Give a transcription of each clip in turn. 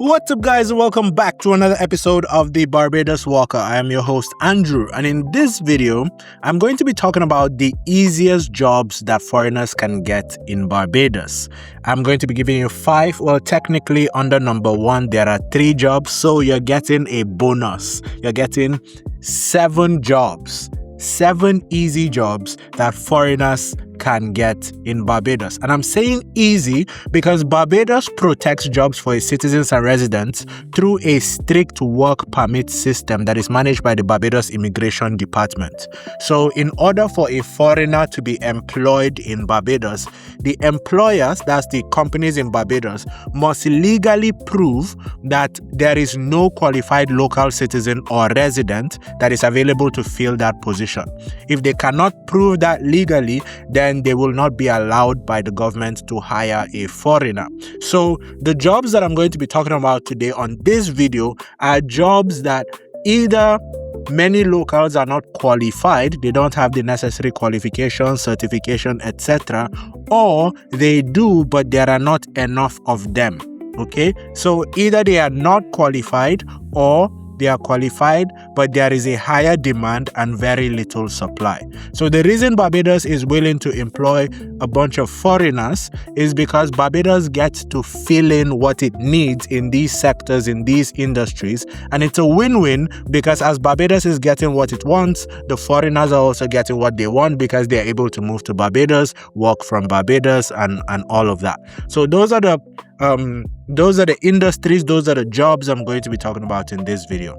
What's up, guys? Welcome back to another episode of the Barbados Walker. I am your host, Andrew, and in this video, I'm going to be talking about the easiest jobs that foreigners can get in Barbados. I'm going to be giving you technically under number 1, there are 3 jobs, so you're getting a bonus. You're getting 7 jobs. 7 easy jobs that foreigners can get in Barbados. And I'm saying easy because Barbados protects jobs for its citizens and residents through a strict work permit system that is managed by the Barbados Immigration Department. So in order for a foreigner to be employed in Barbados, the employers, that's the companies in Barbados, must legally prove that there is no qualified local citizen or resident that is available to fill that position. If they cannot prove that legally, then they will not be allowed by the government to hire a foreigner. So the jobs that I'm going to be talking about today on this video are jobs that either many locals are not qualified, they don't have the necessary qualifications, certification, etc., or they do, but there are not enough of them. Okay, so either they are not qualified or they are qualified, but there is a higher demand and very little supply. So the reason Barbados is willing to employ a bunch of foreigners is because Barbados gets to fill in what it needs in these sectors, in these industries. And it's a win-win because as Barbados is getting what it wants, the foreigners are also getting what they want because they're able to move to Barbados, work from Barbados, and all of that. So those are the industries, those are the jobs I'm going to be talking about in this video.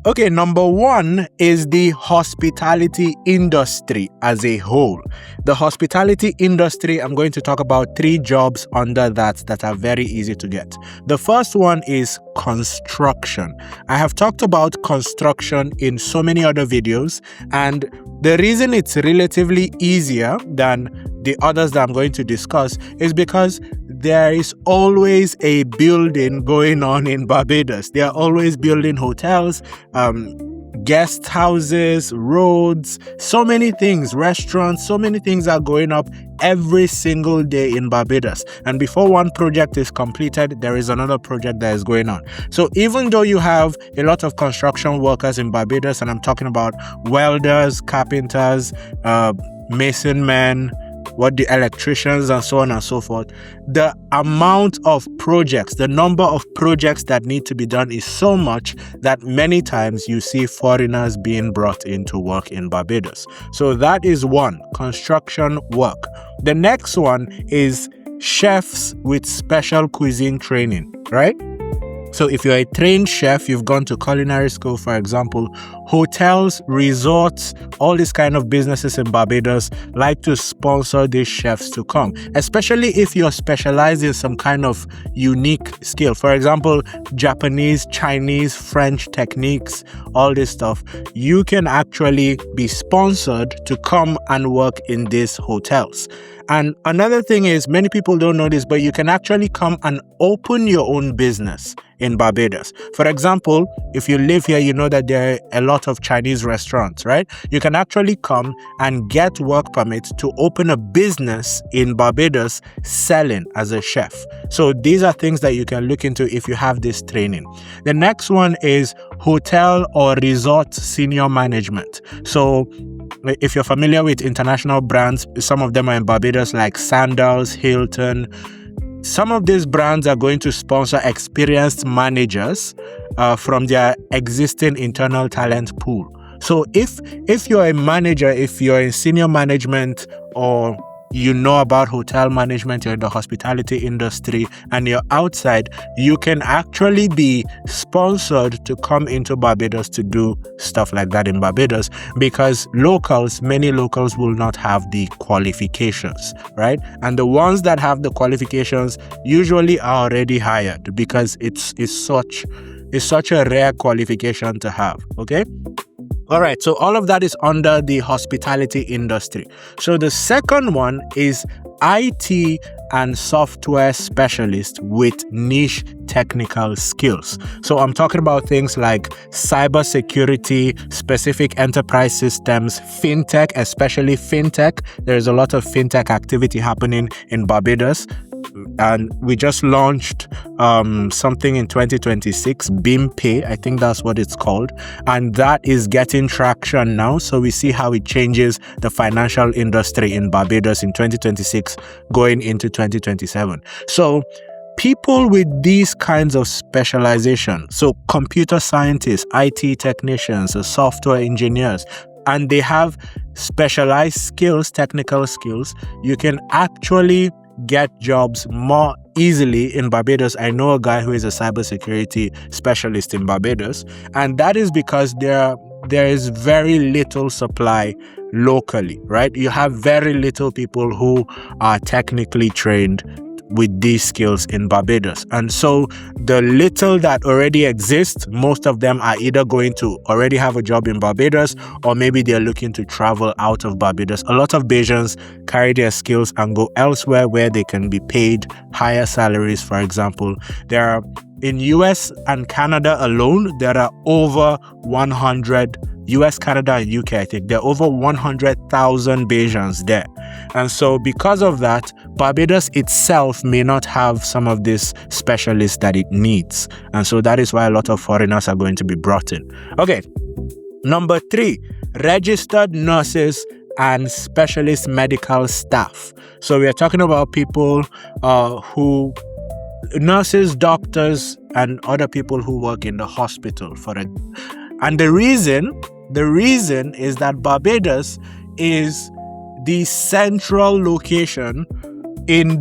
Okay, number 1 is the hospitality industry as a whole. The hospitality industry, I'm going to talk about 3 jobs under that are very easy to get. The first one is construction. I have talked about construction in so many other videos, and the reason it's relatively easier than the others that I'm going to discuss is because there is always a building going on in Barbados. They are always building hotels, guest houses, roads, so many things, restaurants, so many things are going up every single day in Barbados. And before one project is completed, there is another project that is going on. So even though you have a lot of construction workers in Barbados, and I'm talking about welders, carpenters, mason men, the electricians, and so on and so forth, the amount of projects, the number of projects that need to be done is so much that many times you see foreigners being brought in to work in Barbados. So that is one, construction work. The next one is chefs with special cuisine training, right? So if you're a trained chef, you've gone to culinary school, for example, hotels, resorts, all these kind of businesses in Barbados like to sponsor these chefs to come, especially if you're specialized in some kind of unique skill. For example, Japanese, Chinese, French techniques, all this stuff. You can actually be sponsored to come and work in these hotels. And another thing is, many people don't know this, but you can actually come and open your own business in Barbados. For example, if you live here, you know that there are a lot of Chinese restaurants, right? You can actually come and get work permits to open a business in Barbados selling as a chef. So these are things that you can look into if you have this training. The next one is hotel or resort senior management. So if you're familiar with international brands, some of them are in Barbados like Sandals, Hilton. Some of these brands are going to sponsor experienced managers from their existing internal talent pool. So if you're a manager, if you're in senior management, or you know about hotel management, you're in the hospitality industry, and you're outside, you can actually be sponsored to come into Barbados to do stuff like that in Barbados, because many locals will not have the qualifications, right? And the ones that have the qualifications usually are already hired because it's such a rare qualification to have, okay? All right, so all of that is under the hospitality industry. So the second one is IT and software specialist with niche technical skills. So I'm talking about things like cybersecurity, specific enterprise systems, fintech, especially fintech. There's a lot of fintech activity happening in Barbados. and we just launched something in 2026, Beam Pay, I think that's what it's called, and that is getting traction now. So we see how it changes the financial industry in Barbados in 2026 going into 2027. So people with these kinds of specialization, so computer scientists, IT technicians, software engineers, and they have specialized skills, technical skills, you can actually get jobs more easily in Barbados. I know a guy who is a cybersecurity specialist in Barbados, and that is because there is very little supply locally, right? You have very little people who are technically trained with these skills in Barbados. And so the little that already exists, most of them are either going to already have a job in Barbados, or maybe they're looking to travel out of Barbados. A lot of Bajans carry their skills and go elsewhere where they can be paid higher salaries. For example, there are in US and Canada alone, there are over 100 US, Canada, and UK, I think. There are over 100,000 Bajans there. And so because of that, Barbados itself may not have some of these specialists that it needs. And so that is why a lot of foreigners are going to be brought in. Okay, number 3, registered nurses and specialist medical staff. So we are talking about people who nurses, doctors, and other people who work in the hospital for it. And the reason is that Barbados is the central location in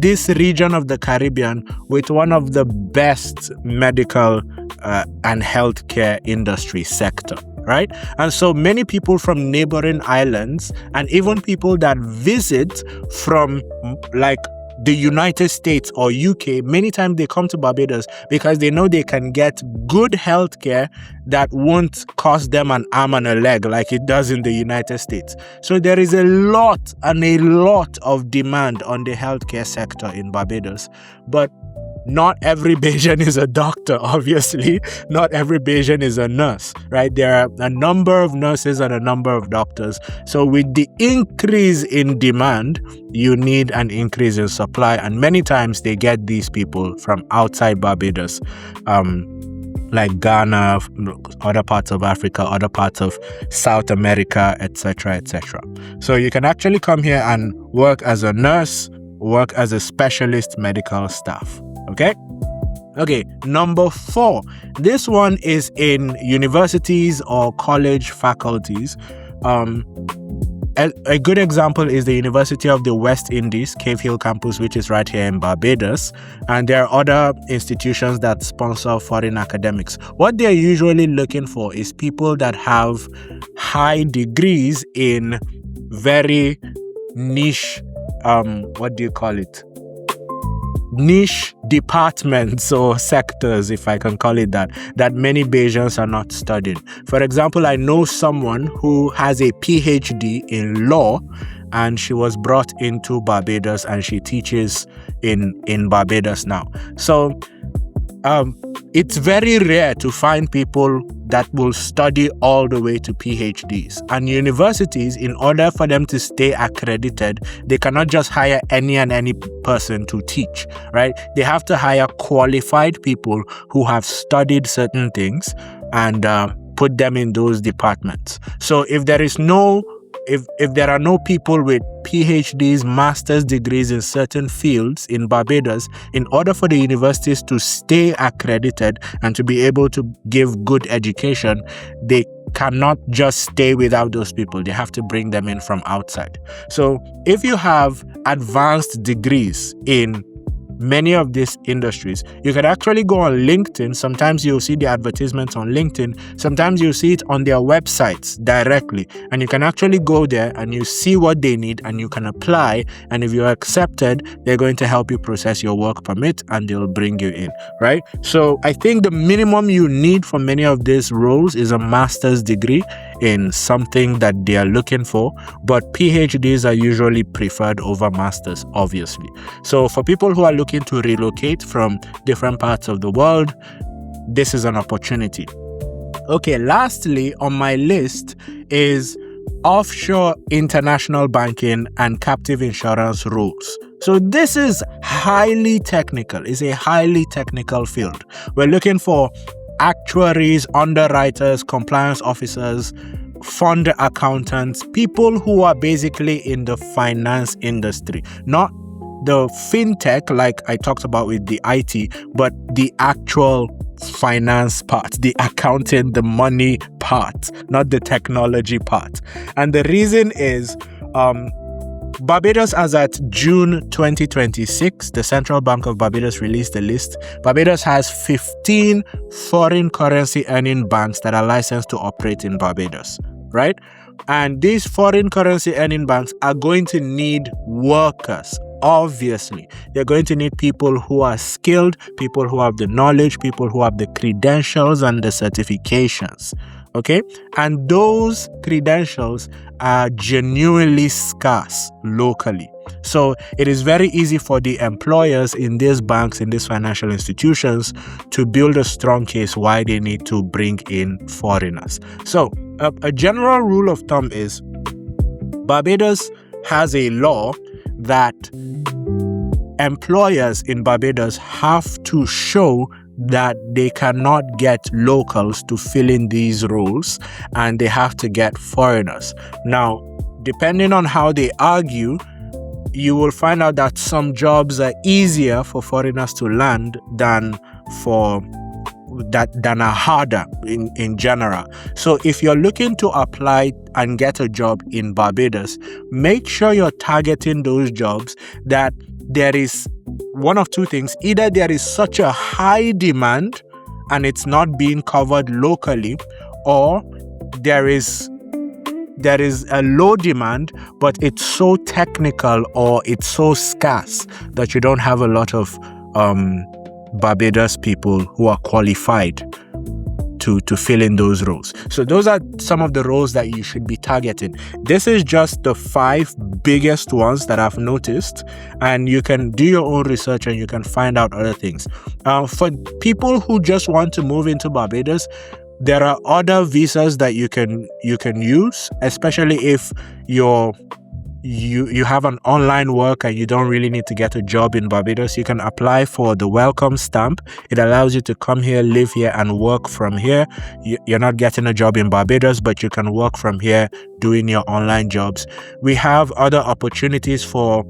this region of the Caribbean with one of the best medical and healthcare industry sector, right? And so many people from neighboring islands and even people that visit from like the United States or UK, many times they come to Barbados because they know they can get good healthcare that won't cost them an arm and a leg like it does in the United States. So there is a lot of demand on the healthcare sector in Barbados. But not every Bajan is a doctor, obviously. Not every Bajan is a nurse, right? There are a number of nurses and a number of doctors. So with the increase in demand, you need an increase in supply. And many times they get these people from outside Barbados, like Ghana, other parts of Africa, other parts of South America, etc., etc. So you can actually come here and work as a nurse, work as a specialist medical staff. Okay, number 4. This one is in universities or college faculties. A good example is the University of the West Indies, Cave Hill campus, which is right here in Barbados. And there are other institutions that sponsor foreign academics. What they're usually looking for is people that have high degrees in very niche, niche departments or sectors, if I can call it that many Bajans are not studying. For example, I know someone who has a PhD in law, and she was brought into Barbados and she teaches in Barbados now. So it's very rare to find people that will study all the way to PhDs. And universities, in order for them to stay accredited, they cannot just hire any person to teach, right? They have to hire qualified people who have studied certain things and put them in those departments. So if there are no people with PhDs, master's degrees in certain fields in Barbados, in order for the universities to stay accredited and to be able to give good education, they cannot just stay without those people. They have to bring them in from outside. So if you have advanced degrees in many of these industries, you can actually go on LinkedIn. Sometimes you'll see the advertisements on LinkedIn. Sometimes you'll see it on their websites directly. And you can actually go there and you see what they need and you can apply. And if you're accepted, they're going to help you process your work permit and they'll bring you in, right? So I think the minimum you need for many of these roles is a master's degree in something that they are looking for. But PhDs are usually preferred over masters, obviously. So for people who are looking to relocate from different parts of the world, this is an opportunity. Okay, lastly on my list is offshore international banking, and captive insurance rules. So this is highly technical. It's a highly technical field. We're looking for actuaries, underwriters, compliance officers, fund accountants, people who are basically in the finance industry, not the fintech like I talked about with the IT, but the actual finance part, the accounting, the money part, not the technology part. And the reason is Barbados, as at June 2026, the Central Bank of Barbados released a list. Barbados has 15 foreign currency earning banks that are licensed to operate in Barbados, right? And these foreign currency earning banks are going to need workers. Obviously, they're going to need people who are skilled, people who have the knowledge, people who have the credentials and the certifications. Okay, and those credentials are genuinely scarce locally. So it is very easy for the employers in these banks, in these financial institutions, to build a strong case why they need to bring in foreigners. So a general rule of thumb is Barbados has a law that employers in Barbados have to show that they cannot get locals to fill in these roles, and they have to get foreigners. Now, depending on how they argue, you will find out that some jobs are easier for foreigners to land than are harder in general. So if you're looking to apply and get a job in Barbados, make sure you're targeting those jobs that there is one of two things. Either there is such a high demand and it's not being covered locally, or there is a low demand, but it's so technical or it's so scarce that you don't have a lot of Barbados people who are qualified to fill in those roles. So those are some of the roles that you should be targeting. This is just the 5 biggest ones that I've noticed, and you can do your own research and you can find out other things. For people who just want to move into Barbados, there are other visas that you can use, especially if you have an online work and you don't really need to get a job in Barbados. You can apply for the welcome stamp. It allows you to come here, live here, and work from here. You're not getting a job in Barbados, but you can work from here doing your online jobs. We have other opportunities for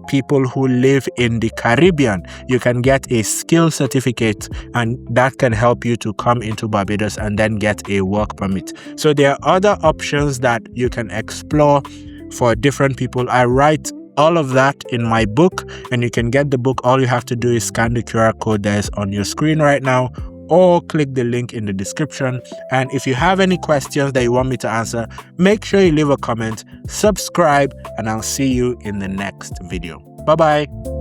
people who live in the Caribbean. You can get a skill certificate, and that can help you to come into Barbados and then get a work permit. So there are other options that you can explore for different people. I write all of that in my book, and you can get the book. All you have to do is scan the QR code that is on your screen right now, or click the link in the description. And if you have any questions that you want me to answer, make sure you leave a comment, subscribe, and I'll see you in the next video. Bye-bye.